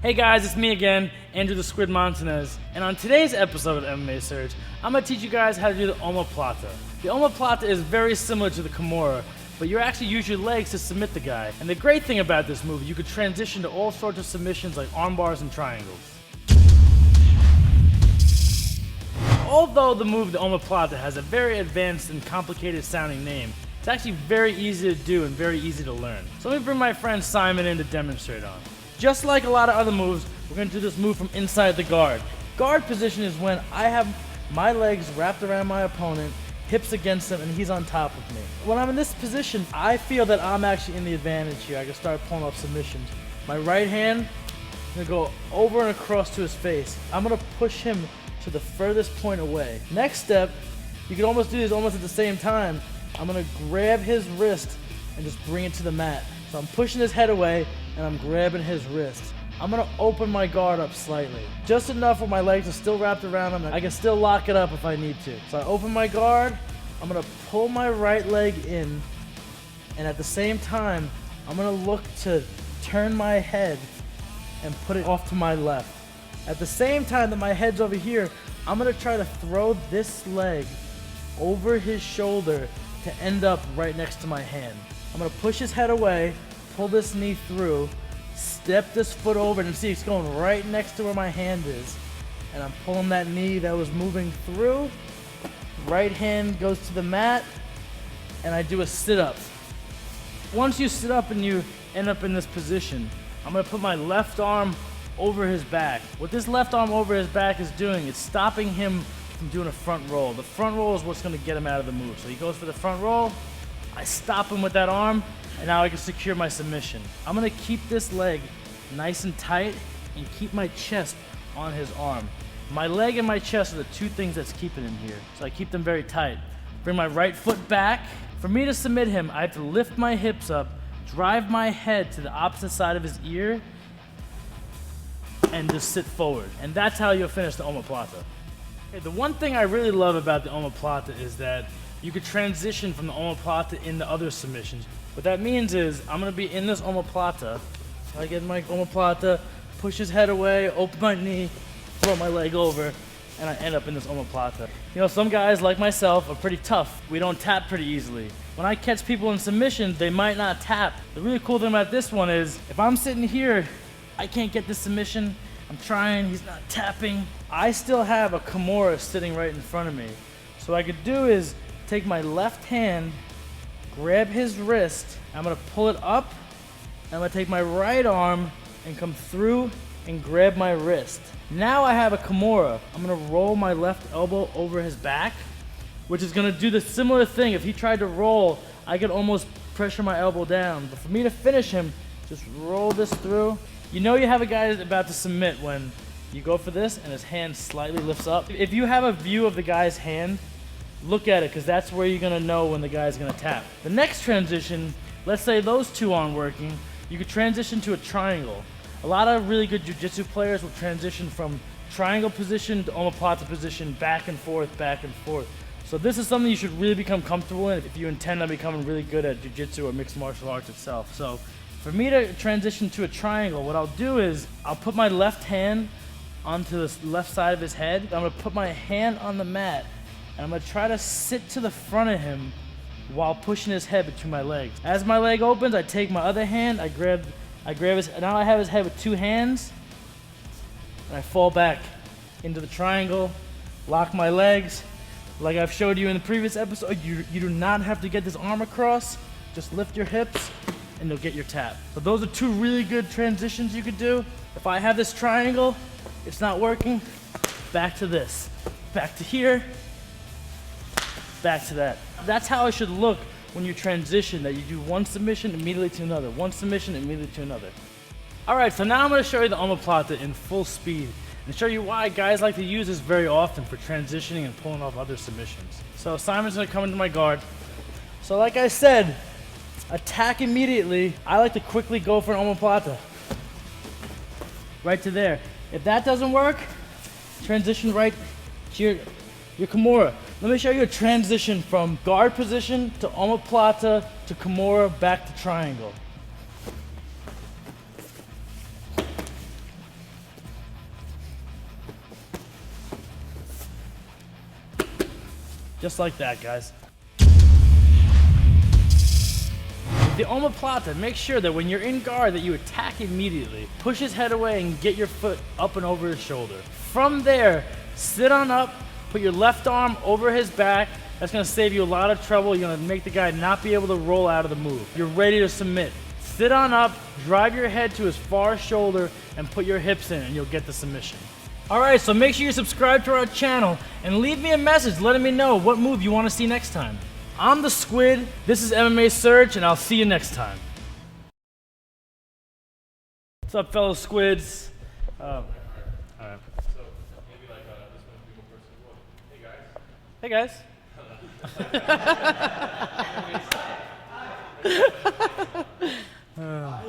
Hey guys, it's me again, Andrew the Squid Montanez, and on today's episode of MMA Surge, I'm going to teach you guys how to do the Omoplata. The Omoplata is very similar to the Kimura, but you actually use your legs to submit the guy. And the great thing about this move, you could transition to all sorts of submissions like arm bars and triangles. Although the move, the Omoplata, has a very advanced and complicated sounding name, it's actually very easy to do and very easy to learn. So let me bring my friend Simon in to demonstrate on. Just like a lot of other moves, we're going to do this move from inside the guard. Guard position is when I have my legs wrapped around my opponent, hips against him, and he's on top of me. When I'm in this position, I feel that I'm actually in the advantage here. I can start pulling off submissions. My right hand, I'm going to go over and across to his face. I'm going to push him to the furthest point away. Next step, you can almost do this almost at the same time. I'm going to grab his wrist and just bring it to the mat. So I'm pushing his head away and I'm grabbing his wrist. I'm going to open my guard up slightly. Just enough where my legs are still wrapped around him. I can still lock it up if I need to. So I open my guard, I'm going to pull my right leg in, and at the same time, I'm going to look to turn my head and put it off to my left. At the same time that my head's over here, I'm going to try to throw this leg over his shoulder to end up right next to my hand. I'm going to push his head away, pull this knee through, step this foot over, and see it's going right next to where my hand is. And I'm pulling that knee that was moving through. Right hand goes to the mat, and I do a sit-up. Once you sit up and you end up in this position, I'm going to put my left arm over his back. What this left arm over his back is doing is stopping him from doing a front roll. The front roll is what's going to get him out of the move. So he goes for the front roll, I stop him with that arm, and now I can secure my submission. I'm going to keep this leg nice and tight and keep my chest on his arm. My leg and my chest are the two things that's keeping him here. So I keep them very tight. Bring my right foot back. For me to submit him, I have to lift my hips up, drive my head to the opposite side of his ear, and just sit forward. And that's how you'll finish the Omoplata. Okay, the one thing I really love about the Omoplata is that you could transition from the Omoplata into other submissions. What that means is I'm going to be in this Omoplata. I get my Omoplata, push his head away, open my knee, throw my leg over, and I end up in this Omoplata. You know, some guys like myself are pretty tough. We don't tap pretty easily. When I catch people in submission, they might not tap. The really cool thing about this one is if I'm sitting here, I can't get this submission. I'm trying, he's not tapping. I still have a Kimura sitting right in front of me. So what I could do is take my left hand, grab his wrist, I'm gonna pull it up, and I'm gonna take my right arm and come through and grab my wrist. Now I have a Kimura. I'm gonna roll my left elbow over his back, which is gonna do the similar thing. If he tried to roll, I could almost pressure my elbow down. But for me to finish him, just roll this through. You know you have a guy that's about to submit when you go for this and his hand slightly lifts up. If you have a view of the guy's hand, look at it, because that's where you're gonna know when the guy's gonna tap. The next transition, let's say those two aren't working, you could transition to a triangle. A lot of really good jiu-jitsu players will transition from triangle position to Omoplata position, back and forth, back and forth. So this is something you should really become comfortable in if you intend on becoming really good at jiu-jitsu or mixed martial arts itself. So for me to transition to a triangle, what I'll do is I'll put my left hand onto the left side of his head. I'm gonna put my hand on the mat, and I'm gonna try to sit to the front of him while pushing his head between my legs. As my leg opens, I take my other hand, I grab his, now I have his head with two hands, and I fall back into the triangle, lock my legs. Like I've showed you in the previous episode, you do not have to get this arm across, just lift your hips, and you'll get your tap. So those are two really good transitions you could do. If I have this triangle, it's not working, back to this, back to here, back to that. That's how it should look when you transition, that you do one submission immediately to another, one submission immediately to another. All right, so now I'm gonna show you the Omoplata in full speed and show you why guys like to use this very often for transitioning and pulling off other submissions. So Simon's gonna come into my guard. So like I said, attack immediately. I like to quickly go for an Omoplata. Right to there. If that doesn't work, transition right to your Kimura. Let me show you a transition from guard position to Omoplata to Kimura back to triangle. Just like that, guys. The omoplata, make sure that when you're in guard that you attack immediately. Push his head away and get your foot up and over his shoulder. From there, sit on up, put your left arm over his back. That's gonna save you a lot of trouble. You're gonna make the guy not be able to roll out of the move. You're ready to submit. Sit on up, drive your head to his far shoulder, and put your hips in, and you'll get the submission. All right, so make sure you subscribe to our channel and leave me a message letting me know what move you wanna see next time. I'm the Squid, this is MMA Surge, and I'll see you next time. What's up, fellow Squids? All right. So maybe like this one people first. Hey guys. Hey guys.